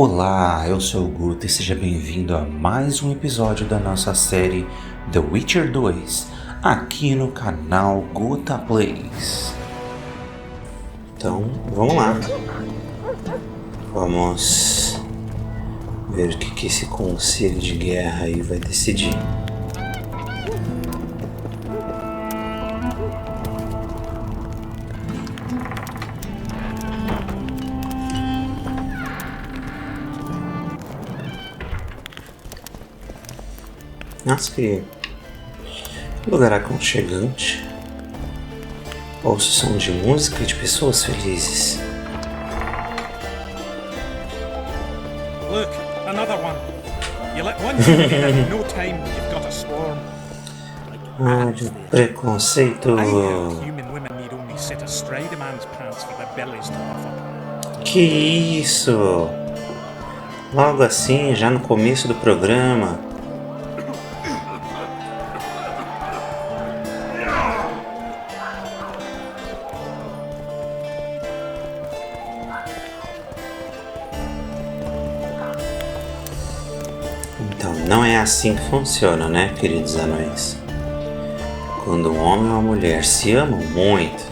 Olá, eu sou o Guto e seja bem-vindo a mais um episódio da nossa série The Witcher 2, aqui no canal Guta Plays. Então, vamos lá. Vamos ver o que esse conselho de guerra aí vai decidir. Nossa, que lugar aconchegante. Ouço som de música e de pessoas felizes. Look, another one. You let one human in no time, you've got a swarm. Ah, de preconceito. I heard human women need only sit astride a man's pants for their bellies to puff up. Que isso? Logo assim, já no começo do programa. Então, não é assim que funciona, né, queridos anões? Quando um homem e uma mulher se amam muito,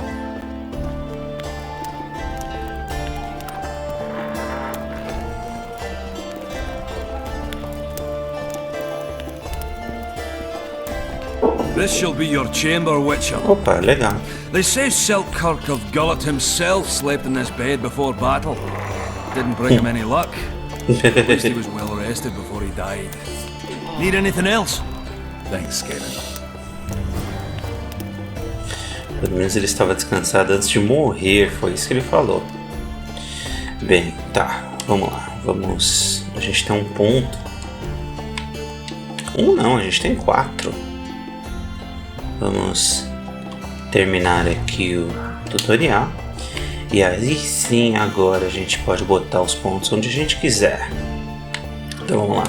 This shall be your chamber, Witcher. opa, legal. They say Selkirk of Gullet himself slept in this bed before battle. Didn't bring him any luck. At least he was well rested before he died. Need anything else? Thanks, Kevin. Pelo menos ele estava descansado antes de morrer, foi isso que ele falou. Bem, tá, vamos lá, vamos... A gente tem um ponto. Um não, a gente tem 4. Vamos terminar aqui o tutorial. E aí sim, agora a gente pode botar os pontos onde a gente quiser. Então vamos lá.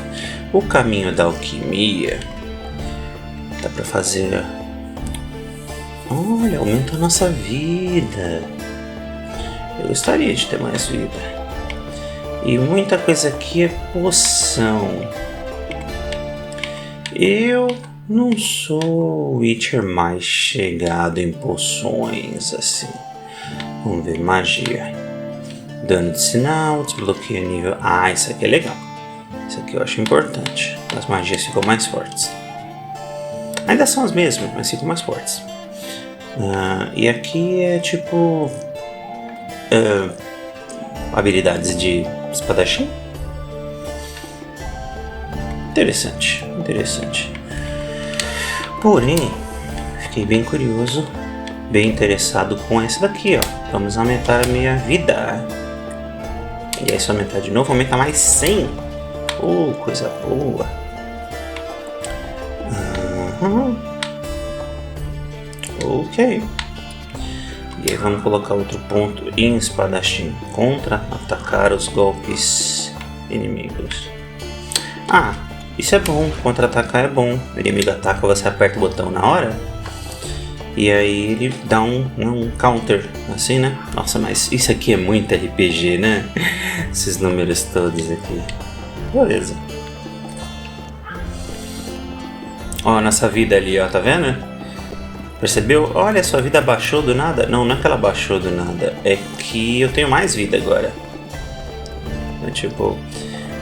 O caminho da alquimia. Dá pra fazer... Olha, aumenta a nossa vida. Eu gostaria de ter mais vida. E muita coisa aqui é poção. Eu não sou o Witcher mais chegado em poções assim. Vamos ver, magia. Dano de sinal, desbloqueia nível... Ah, isso aqui é legal. Isso aqui eu acho importante. As magias ficam mais fortes. Ainda são as mesmas, mas ficam mais fortes. E aqui é tipo... habilidades de espadachim. Interessante, interessante. Porém, fiquei bem curioso, bem interessado com essa daqui, ó. Vamos aumentar a minha vida. E aí se eu aumentar de novo, aumenta mais 100. Coisa boa. Ok. E aí vamos colocar outro ponto em espadachim. Contra-atacar os golpes inimigos. Ah, isso é bom. Contra-atacar é bom. O inimigo ataca, você aperta o botão na hora. E aí ele dá um counter, assim, né? Nossa, mas isso aqui é muito RPG, né? Esses números todos aqui. Beleza. Ó, nossa vida ali, ó, tá vendo? Percebeu? Olha, sua vida baixou do nada. Não é que ela baixou do nada. É que eu tenho mais vida agora. É tipo...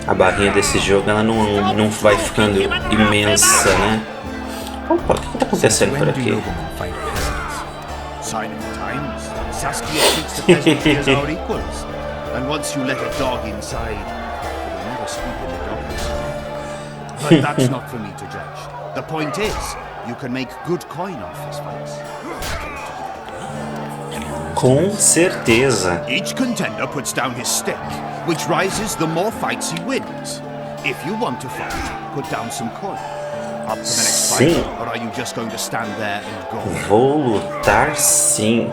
A barrinha desse jogo, ela não vai ficando imensa, né? Opa, o que tá acontecendo por aqui? Sign of the times. Saskia treats the peasants as our equals. And once you let a dog inside, it will never sleep in the doghouse. But that's not for me to judge. The point is, you can make good coin off this fights. Com certeza. Each contender puts down his stake, which rises the more fights he wins. If you want to fight, put down some coin. Up for the next fight, or are you just going to stand there and go? Vou lutar sim.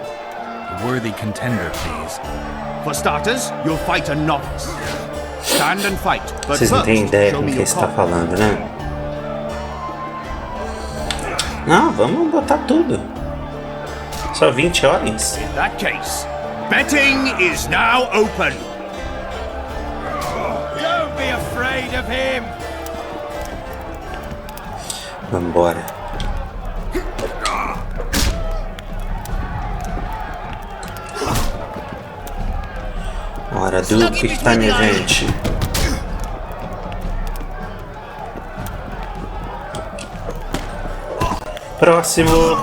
A worthy contender, please. For starters, you'll fight a novice. Stand and fight, but Vocês não first, têm ideia show com me quem your você tá card. falando, né? Não, vamos botar tudo. Só 20 horas? In that case, betting is now open. afraid of him. Vambora. Ora, Du, o que tá minha gente? Próximo.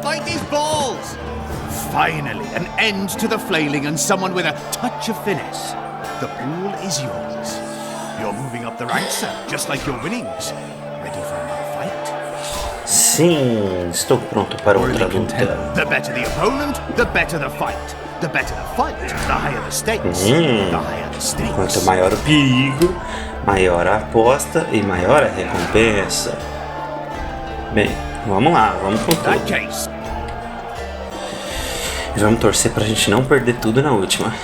Fight these balls! Finally, an end to the flailing and someone with a touch of finesse. The pool is yours. You're moving up the ranks, sir, just like your winnings. Ready for another fight? Sim, estou pronto para outra luta. The better the opponent, the better the fight. The better the fight, the higher the stakes. The higher the stakes. Quanto maior o perigo, maior a aposta e maior a recompensa. Bem, vamos lá, vamos com That tudo. case. E vamos torcer pra gente não perder tudo na última.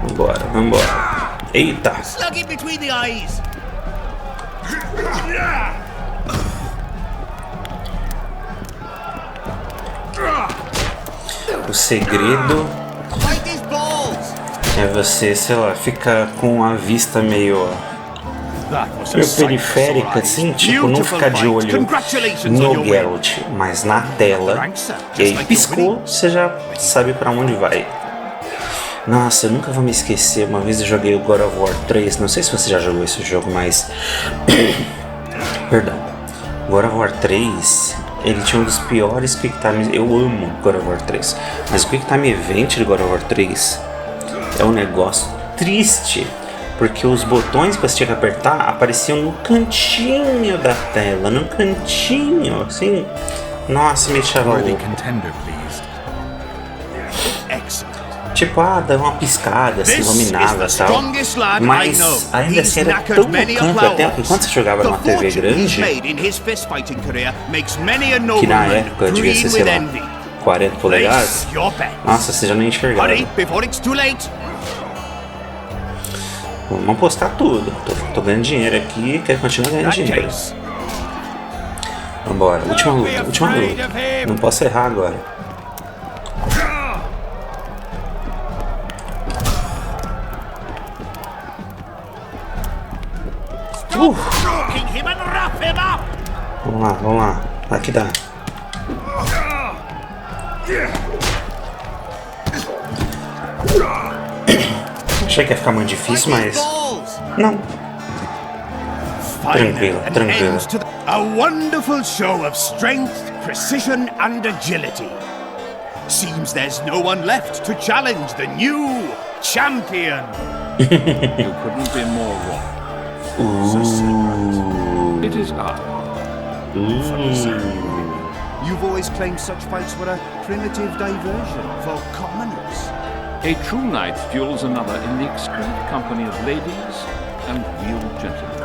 Vambora, vambora. Eita! Slug it between the eyes. O segredo Fight these balls. é você, sei lá, ficar com a vista meio That was a meio sight for periférica, sore eyes. assim, tipo, não Beautiful ficar de fight. olho Congratulations on no your win. Geralt, mas na tela. E aí piscou, você já sabe pra onde vai. Nossa, eu nunca vou me esquecer, uma vez eu joguei o God of War 3, não sei se você já jogou esse jogo, mas... Perdão. God of War 3, ele tinha um dos piores Quick Time... Eu amo God of War 3, mas o Quick Time Event de God of War 3 é um negócio triste, porque os botões que você tinha que apertar apareciam no cantinho da tela, no cantinho, assim... Nossa, me deixava louco. Contender, please. Excellent. Tipo, dava uma piscada, se iluminava e tal. Mas ainda assim era tão no até que quando você jogava numa TV grande, que na época devia ser, sei lá, 40 polegadas, nossa, você já nem enxergava. Vamos apostar tudo. Tô ganhando dinheiro aqui, quero continuar ganhando dinheiro. Vambora, última luta, última luta. Não posso errar agora. Vamos lá, vamos lá. Vai que dá. Achei que ia ficar muito difícil, mas... Não. Tranquilo, tranquilo. A wonderful show of strength, precision and agility. Seems there's no one left to challenge the new champion. You couldn't be more wrong. It is I. You've always claimed such fights were a primitive diversion for commoners. A true knight duels another in the exquisite company of ladies and real gentlemen.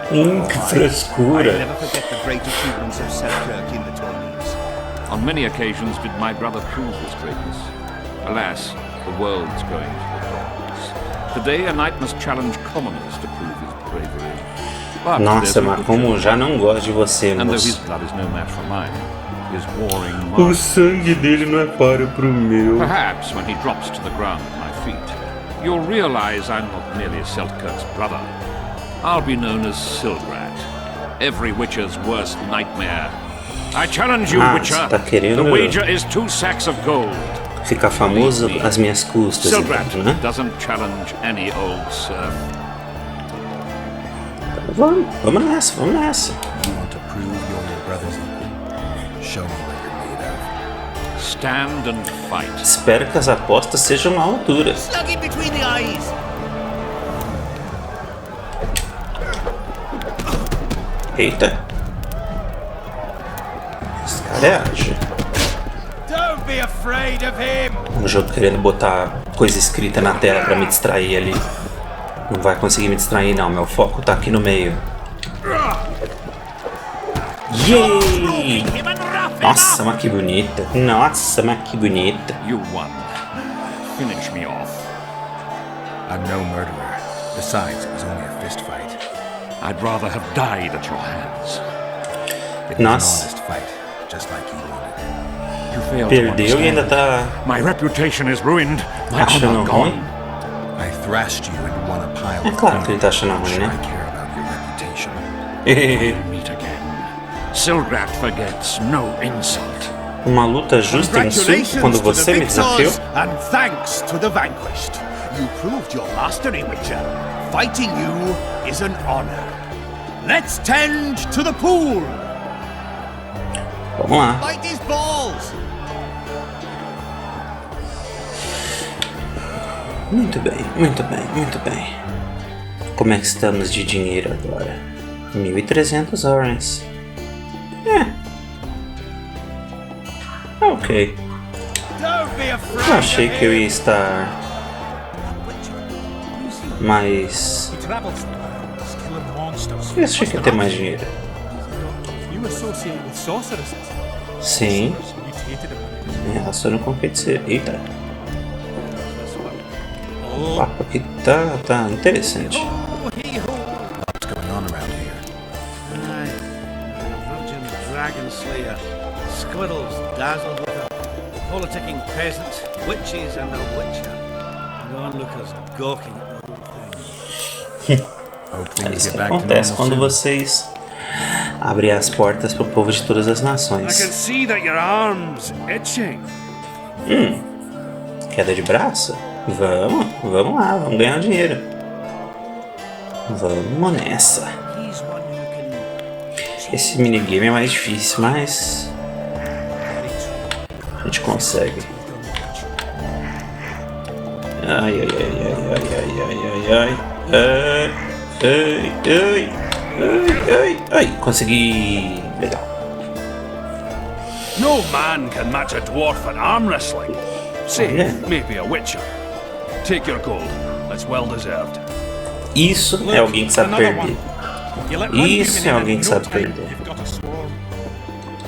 Que I'll frescura. never forget the great achievements of Selkirk in the tourneys. On many occasions did my brother prove his greatness. Alas, the world's going to the dogs. Today a knight must challenge commoners to prove his bravery. But Nossa, there's a mas good como joke. já não gosto de você, And though his moço. blood is no match for mine, his warring O mark. sangue dele não é páreo pro meu. Perhaps when he drops to the ground at my feet, you'll realize I'm not merely Selkirk's brother. I'll be known as Silgrat, every witcher's worst nightmare. I challenge you, Witcher. Você tá querendo The wager is 2 sacks of gold. ficar famoso às minhas custas, Silgrat então, né? doesn't challenge any old serf. Vamos nessa, vamos nessa. You want to prove you're your brother's equal? Show me what you're made of. Stand and fight. Espero que as apostas sejam à altura. Slug it between the eyes. Eita. Esse cara é ágil. Don't be afraid of him. Um jogo querendo botar coisa escrita na tela pra me distrair ali. Não vai conseguir me distrair não, meu foco tá aqui no meio. Yay! Nossa, mas que bonita. Nossa, mas que bonita. You won. Finish me off. I'm no murderer. Besides, it was only a fist fight. I'd rather have died at your hands. It was an Nossa. honest fight. just like you wanted. You fail to Perdeu e ainda understand. tá My reputation is ruined. My achando honor ruim. gone. I thrashed you and won a pile É of claro que ele gold. tá achando ruim, Should I né? care about your reputation? We'll meet again. Silgrat forgets no insult. Uma luta justa em si quando você me desafiou? and thanks to the vanquished. You proved your mastery, Witcher. Fighting you is an honor. Let's tend to the pool. Vamos lá. Fight these balls. Muito bem, muito bem, muito bem. Como é que estamos de dinheiro agora? 1.300 orens. Ok. Don't be afraid. Eu achei que eu ia estar mais... He travels the lands, killing monsters. Eu achei que ia ter mais dinheiro. You associate with sorceresses. Sim, Mutated abilities. me relaciono com feiticeiro. Eita. O papo aqui tá interessante. What's going on around here? Aye. Virgin dragon slayer. Squiddles dazzled with a politicking peasant, witches and a witcher. And onlookers gawking at the whole thing. Hope É things isso get que back to acontece normal quando soon. vocês abrem as portas pro povo de todas as I can nações. see that your arm's itching. Queda de braço? Vamos lá, vamos ganhar dinheiro. Vamos nessa. He's one who can Esse minigame é mais difícil, mas a gente consegue. Ai, ai, ai, ai, ai, ai, ai, ai, ai, ai, ai, ai, ai, ai, consegui. Legal. No man can match a dwarf at arm wrestling. Save, Yeah. maybe a witcher. Take your gold. It's well deserved. Isso é alguém que sabe Another perder. one. You let one Isso human é in alguém and que no sabe time perder. you've got a swarm.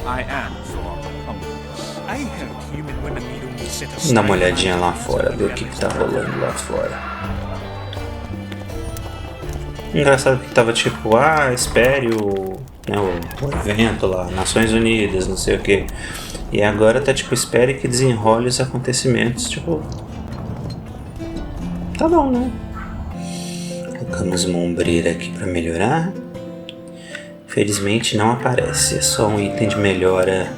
I am Thor. Humbleness. I heard human women need only sit aside. Dá uma olhadinha lá fora, ver o que tá rolando lá fora. Engraçado que tava tipo, espere o evento lá, Nações Unidas, não sei o que. E agora tá tipo, espere que desenrole os acontecimentos, tipo... Tá bom, né? Colocamos uma ombreira aqui pra melhorar. Felizmente não aparece, é só um item de melhora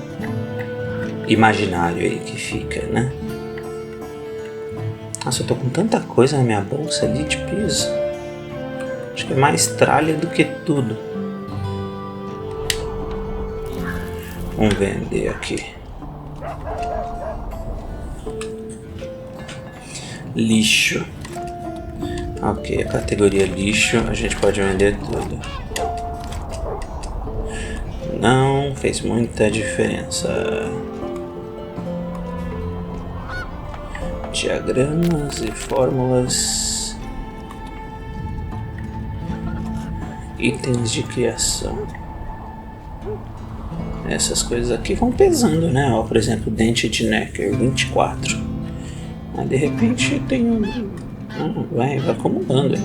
imaginário aí que fica, né? Nossa, eu tô com tanta coisa na minha bolsa ali de piso. Acho que é mais tralha do que tudo. Vamos vender aqui. Lixo. Ok, a categoria lixo a gente pode vender tudo. Não fez muita diferença. Diagramas e fórmulas. Itens de criação. Essas coisas aqui vão pesando, né? Ó, por exemplo, dente de Necker 24. Aí de repente tem um. Vai acumulando.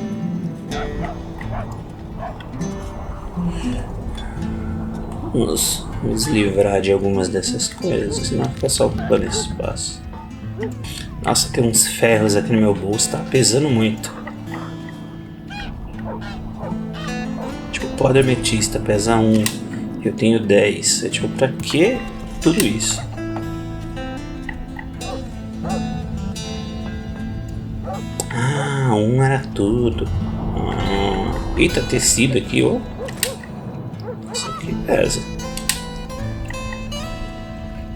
Vamos nos livrar de algumas dessas coisas, senão fica só ocupando esse espaço. Nossa, tem uns ferros aqui no meu bolso, tá pesando muito. Tipo, pó de ametista pesa 1, eu tenho 10. É tipo, pra que tudo isso? Ah, 1 era tudo. Eita, tecido aqui, ó. Isso aqui pesa.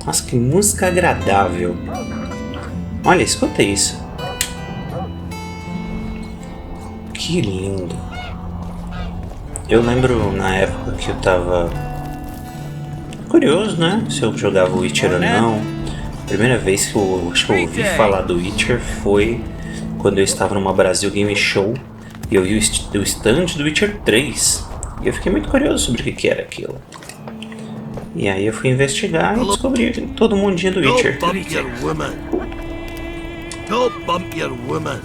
Nossa, que música agradável. Olha, escuta isso. Que lindo. Eu lembro na época que eu tava curioso, né? Se eu jogava Witcher ou não. A primeira vez que eu ouvi falar do Witcher foi quando eu estava numa Brasil Game Show e eu vi o stand do Witcher 3. E eu fiquei muito curioso sobre o que era aquilo. E aí eu fui investigar e descobri todo o mundinho do Witcher. Don't bump your woman. Don't bump your woman.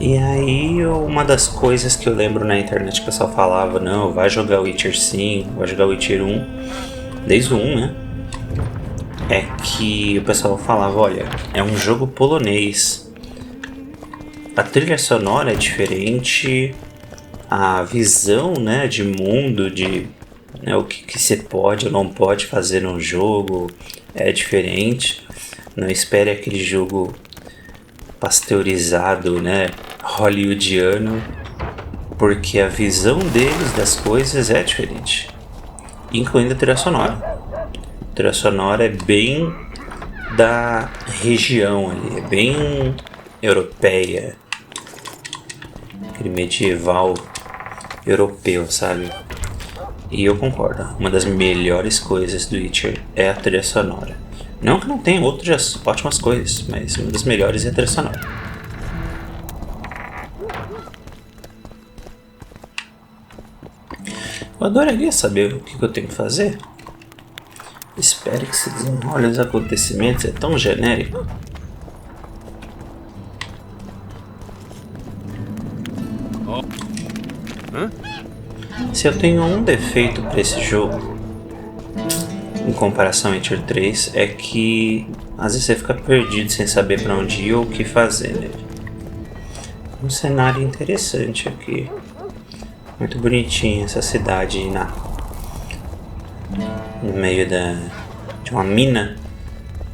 E aí uma das coisas que eu lembro na internet que o pessoal falava, não, vai jogar Witcher 5, vai jogar Witcher 1. desde o 1, né? É que o pessoal falava, olha, é um jogo polonês. A trilha sonora é diferente, a visão, né, de mundo, de né, o que você pode ou não pode fazer no jogo é diferente. Não espere aquele jogo pasteurizado, né, hollywoodiano, porque a visão deles das coisas é diferente, incluindo a trilha sonora. A trilha sonora é bem da região ali, é bem europeia, aquele medieval europeu, sabe? E eu concordo, uma das melhores coisas do Witcher é a trilha sonora. Não que não tenha outras ótimas coisas, mas uma das melhores é a trilha sonora. Eu adoraria saber o que eu tenho que fazer. Espero que se desenrole os acontecimentos, é tão genérico. Se eu tenho um defeito para esse jogo, em comparação ao Witcher 3, é que às vezes você fica perdido sem saber para onde ir ou o que fazer nele. Um cenário interessante aqui. Muito bonitinho essa cidade no meio de uma mina,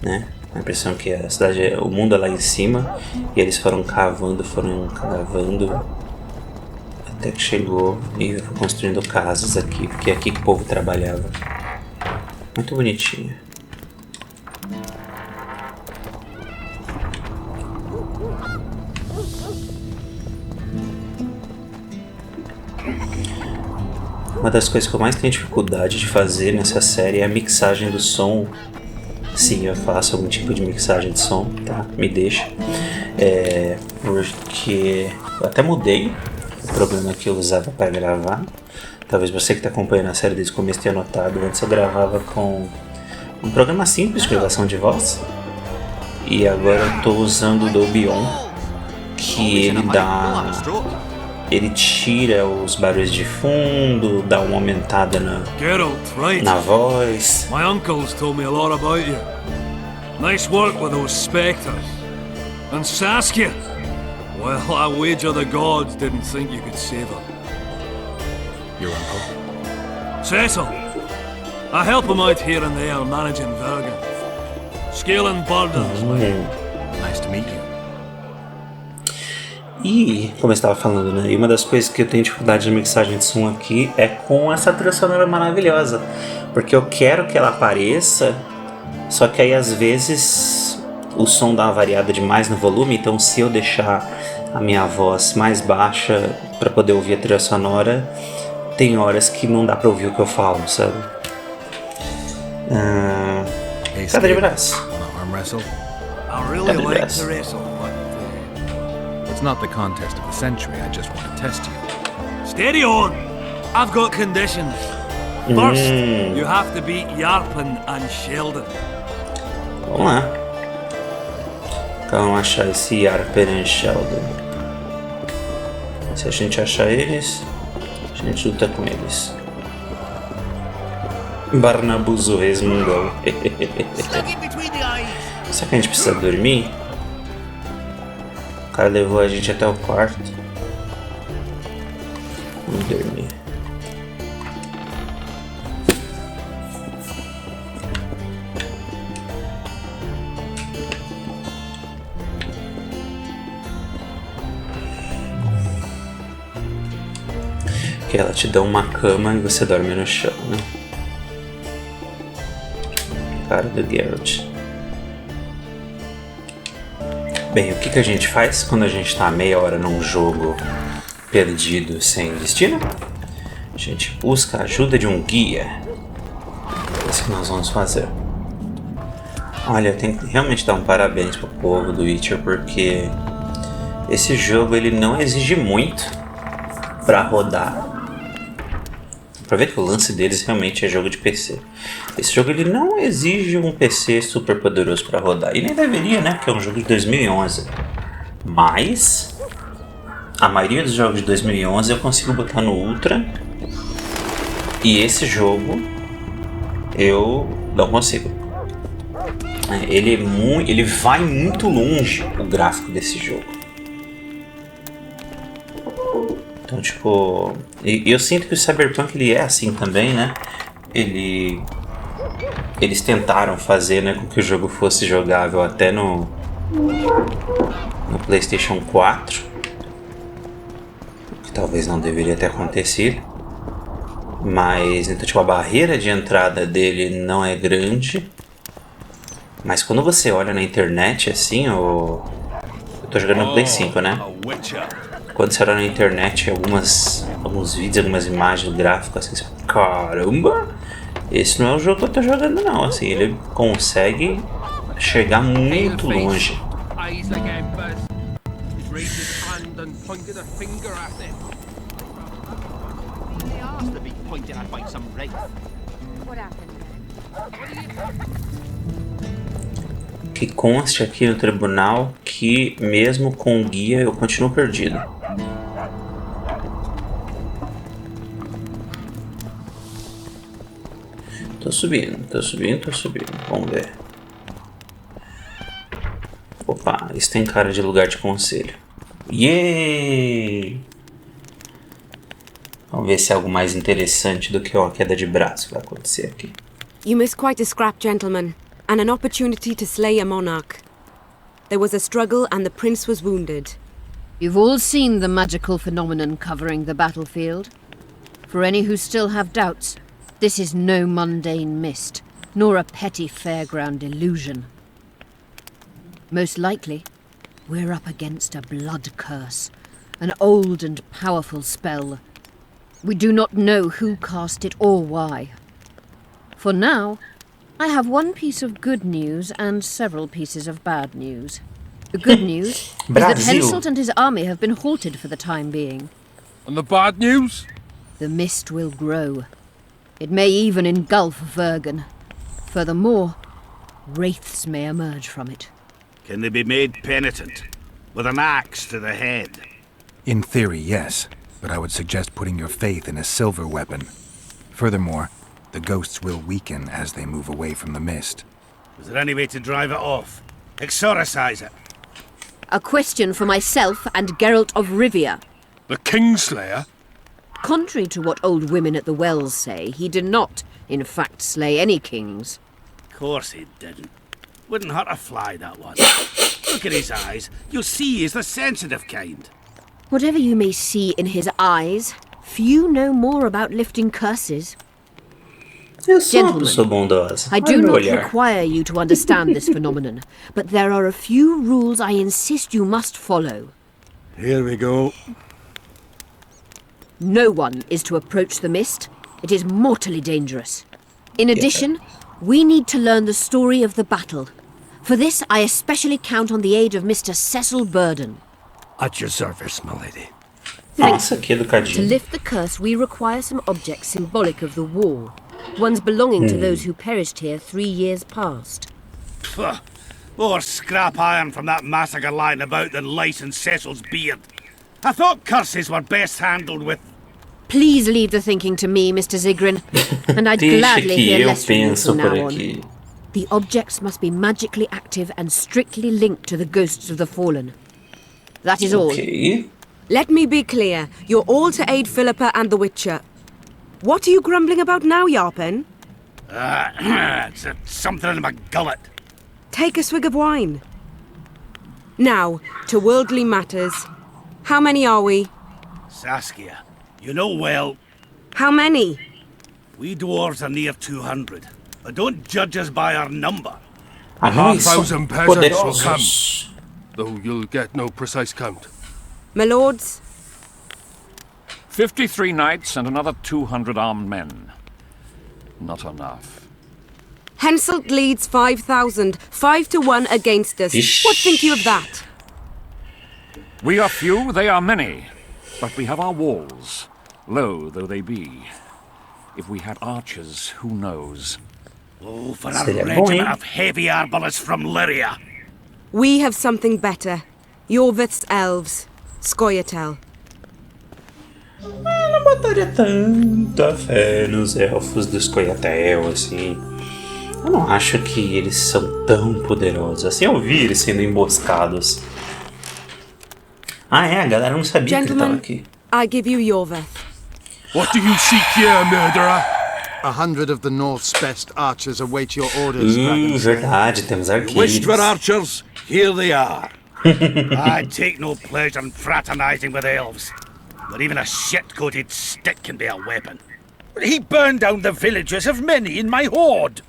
né? A impressão que a cidade, o mundo é lá em cima e eles foram cavando até que chegou e foi construindo casas aqui, porque é aqui que o povo trabalhava. Muito bonitinho. Uma das coisas que eu mais tenho dificuldade de fazer nessa série é a mixagem do som. Sim, eu faço algum tipo de mixagem de som, tá? Me deixa. Porque eu até mudei o programa que eu usava para gravar. Talvez você que está acompanhando a série desde o começo tenha notado. Antes eu gravava com um programa simples de gravação de voz. E agora eu estou usando o Duvido, que ele tira os barulhos de fundo, dá uma aumentada na voz. My uncles told me a lot about you. Nice work with those spectres. And Saskia, well, I wager the gods didn't think you could save her. Your uncle? Cecil, I help him out here and there managing Vergen. Scaling burdens, Nice to meet you. E, como eu estava falando, né? E uma das coisas que eu tenho dificuldade de mixagem de som aqui é com essa trilha sonora maravilhosa. Porque eu quero que ela apareça, só que aí às vezes o som dá uma variada demais no volume, então se eu deixar a minha voz mais baixa para poder ouvir a trilha sonora, tem horas que não dá para ouvir o que eu falo, sabe? Queda de braço. Wanna arm wrestle? I really Queda de like braço. to wrestle, but It's not the contest of the century, I just want to test you. steady on! I've got conditions. First, you have to beat Yarpen and Sheldon. Vamos lá. Então vamos achar esse Yarpen e Sheldon. Se a gente achar eles, a gente luta com eles. Barnabuzo resmungou. Será que a gente precisa dormir? O cara levou a gente até o quarto. Vamos dormir. Que ela te dá uma cama e você dorme no chão, né? Cara do Geralt. Bem, o que a gente faz quando a gente tá meia hora num jogo perdido sem destino? A gente busca a ajuda de um guia. É isso que nós vamos fazer. Olha, eu tenho que realmente dar um parabéns pro povo do Witcher, porque esse jogo ele não exige muito pra rodar. Pra ver que o lance deles realmente é jogo de PC. Esse jogo ele não exige um PC super poderoso para rodar. E nem deveria, né? Porque é um jogo de 2011. Mas a maioria dos jogos de 2011 eu consigo botar no Ultra. E esse jogo eu não consigo. Ele vai muito longe, o gráfico desse jogo. Então, tipo... E eu sinto que o Cyberpunk ele é assim também, né? Eles tentaram fazer, né, com que o jogo fosse jogável até no PlayStation 4. Que talvez não deveria ter acontecido. Mas, então, tipo, a barreira de entrada dele não é grande. Mas quando você olha na internet, assim, eu tô jogando no Play 5, né? Quando você olha na internet alguns vídeos, algumas imagens, gráficos, assim, você fala, caramba, esse não é o jogo que eu tô jogando, não. Assim, ele consegue chegar muito longe. Que conste aqui no tribunal que mesmo com guia eu continuo perdido. Tô subindo. Vamos ver. Opa, isso tem cara de lugar de conselho. Yay! Vamos ver se é algo mais interessante do que uma queda de braço que vai acontecer aqui. You missed quite a scrap, gentlemen, and an opportunity to slay a monarch. There was a struggle and the prince was wounded. You've all seen the magical phenomenon covering the battlefield. For any who still have doubts, this is no mundane mist, nor a petty fairground illusion. Most likely, we're up against a blood curse, an old and powerful spell. We do not know who cast it or why. For now, I have one piece of good news and several pieces of bad news. The good news is that Henselt and his army have been halted for the time being. And the bad news? The mist will grow. It may even engulf Vergen. Furthermore, wraiths may emerge from it. Can they be made penitent? With an axe to the head? In theory, yes. But I would suggest putting your faith in a silver weapon. Furthermore, the ghosts will weaken as they move away from the mist. Is there any way to drive it off? Exorcise it? A question for myself and Geralt of Rivia. The Kingslayer? Contrary to what old women at the wells say, he did not, in fact, slay any kings. Of course he didn't. Wouldn't hurt a fly, that one. Look at his eyes. You'll see he's the sensitive kind. Whatever you may see in his eyes, few know more about lifting curses. Eu sou uma pessoa bondosa. I do not require you to understand this phenomenon, but there are a few rules I insist you must follow. Here we go. No one is to approach the mist. It is mortally dangerous. In addition, we need to learn the story of the battle. For this, I especially count on the aid of Mr. Cecil Burden. At your service, my lady. Nossa, que To educadinho. lift the curse, we require some objects symbolic of the war. Ones belonging to those who perished here 3 years past. Pfft. More scrap iron from that massacre lying about than lice in Cecil's beard. I thought curses were best handled with... Please leave the thinking to me, Mr. Zigrin, and I'd Deixa gladly que hear eu less from you penso from por now on. aqui. The objects must be magically active and strictly linked to the ghosts of the fallen. That is all. Ok. Let me be clear. You're all to aid Philippa and the Witcher. What are you grumbling about now, Yarpen? it's something in my gullet. Take a swig of wine. Now, to worldly matters. How many are we? Saskia, you know well, How many? we dwarves are near 200. But don't judge us by our number. Ah, não, eles são 1,000 peasants will come. poderosos. Though you'll get no precise count. My lords? 53 knights and another 200 armed men. Not enough. Henselt leads 5,000, 5 to 1 against us. Ish. What think you of that? We are few, they are many. But we have our walls, low though they be. If we had archers, who knows? Oh, for a Seria bom, regiment hein? of heavy arbalists from Lyria. We have something better. Yorvith's elves. Scoia'tael. botaria tanta fé nos elfos do Scoia'tael, assim. Eu não acho que eles são tão poderosos assim. Eu vi eles sendo emboscados. Ah, é? A galera não sabia que ele tava aqui. I give you Yorveth. What do you seek here, murderer? 100 of the North's best archers await your orders, Dragon's Verdade, temos arqueiros. Wished for archers? Here they are. I take no pleasure in fraternizing with elves, but even a shit-coated stick can be a weapon. He burned down the villages of many in my horde.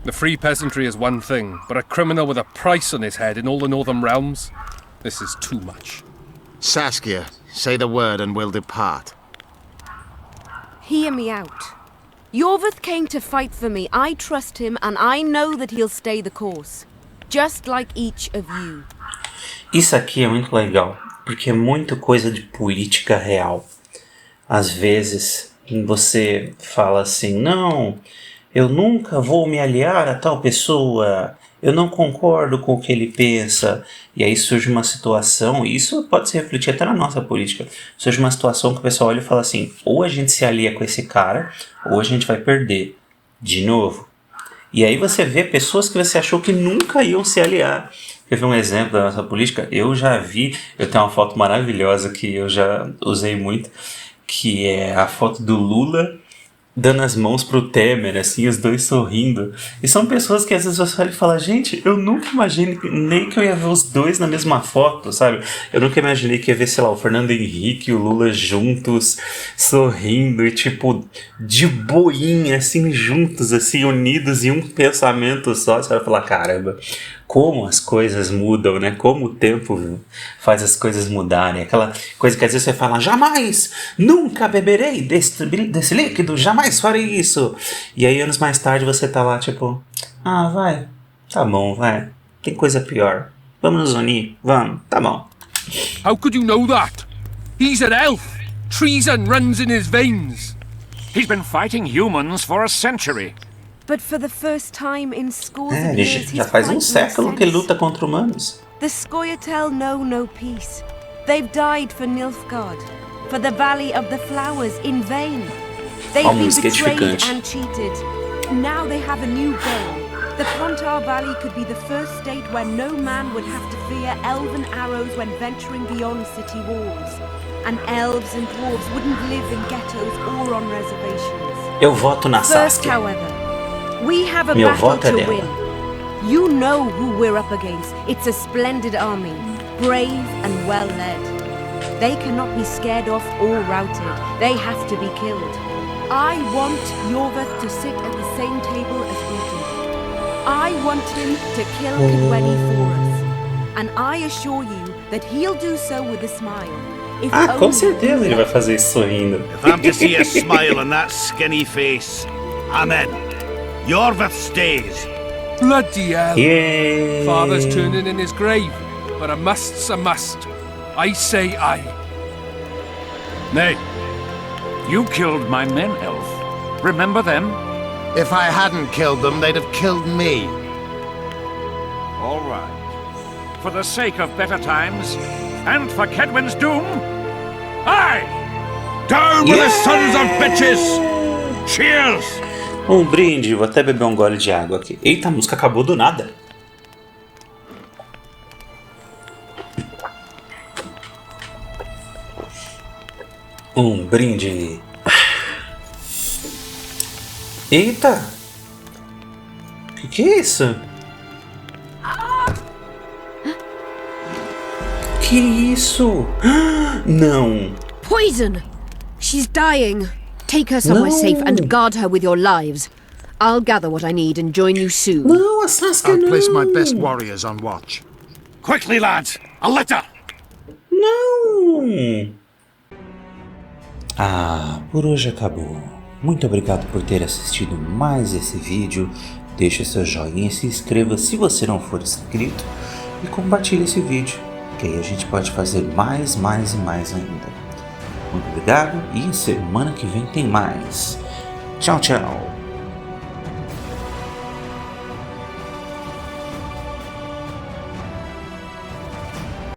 The free peasantry is one thing, but a criminal with a price on his head in all the northern realms? This is too much. Saskia, say the word and we'll depart. Hear me out. Yorveth came to fight for me. I trust him, and I know that he'll stay the course. Just like each of you. Isso aqui é muito legal, porque é muito coisa de política real. Às vezes, você fala assim, não, eu nunca vou me aliar a tal pessoa, eu não concordo com o que ele pensa. E aí surge uma situação, e isso pode se refletir até na nossa política, surge uma situação que o pessoal olha e fala assim, ou a gente se alia com esse cara, ou a gente vai perder de novo. E aí você vê pessoas que você achou que nunca iam se aliar. Quer ver um exemplo da nossa política? Eu já vi, eu tenho uma foto maravilhosa que eu já usei muito, que é a foto do Lula dando as mãos pro Temer, assim, os dois sorrindo. E são pessoas que às vezes você olha e fala, gente, eu nunca imaginei que eu ia ver os dois na mesma foto, sabe? Eu nunca imaginei que ia ver, sei lá, o Fernando Henrique e o Lula juntos, sorrindo e tipo, de boinha, assim, juntos, assim, unidos em um pensamento só. Você vai falar, caramba, como as coisas mudam, né? Como o tempo faz as coisas mudarem. Aquela coisa que às vezes você fala, jamais, nunca beberei desse líquido, jamais farei isso. E aí anos mais tarde você tá lá tipo, ah, vai, tá bom, vai, tem coisa pior. Vamos nos unir, vamos, tá bom. How could you know that? He's an elf. Treason runs in his veins. He's been fighting humans for a century. But for the first time in scores of Ele years, já his faz fight século makes que ele sense. luta contra humanos. The Scoia'tael know no peace. They've died for Nilfgaard, for the Valley of the Flowers in vain. They've been betrayed and cheated. Now they have a new goal. The Pontar Valley could be the first state where no man would have to fear elven arrows when venturing beyond city walls. And elves and dwarves wouldn't live in ghettos or on reservations. Eu voto na First, Saskia. however, we have a Meu battle voto é to dela. win. You know who we're up against. It's a splendid army, brave and well led. They cannot be scared off or routed. They have to be killed. I want Yorveth to sit at the same table as we do. I want him to kill Kidweni for us. And I assure you that he'll do so with a smile. If Ah, com only certeza ele vai fazer isso sorrindo. If I'm to see a smile on that skinny face, I'm in. Yorveth stays. Bloody hell. Yay! Father's turning in his grave, but a must's a must. I say aye. Nay. You killed my men, Elf. Remember them? If I hadn't killed them, they'd have killed me. All right. For the sake of better times, and for Kedwin's doom, aye! Down with the sons of bitches! Cheers! Um brinde, vou até beber um gole de água aqui. Eita, a música acabou do nada. Um brinde. Eita! Que é isso? Que isso? Não! Poison! She's dying. Take her somewhere safe and guard her with your lives. I'll gather what I need and join you soon. Não, a Saskia I'll não! place my best warriors on watch. Quickly, lads! A litter! Não! Ah, por hoje acabou. Muito obrigado por ter assistido mais esse vídeo. Deixe seu joinha e se inscreva se você não for inscrito. E compartilhe esse vídeo, que aí a gente pode fazer mais e mais ainda. Muito obrigado e semana que vem tem mais. Tchau, tchau!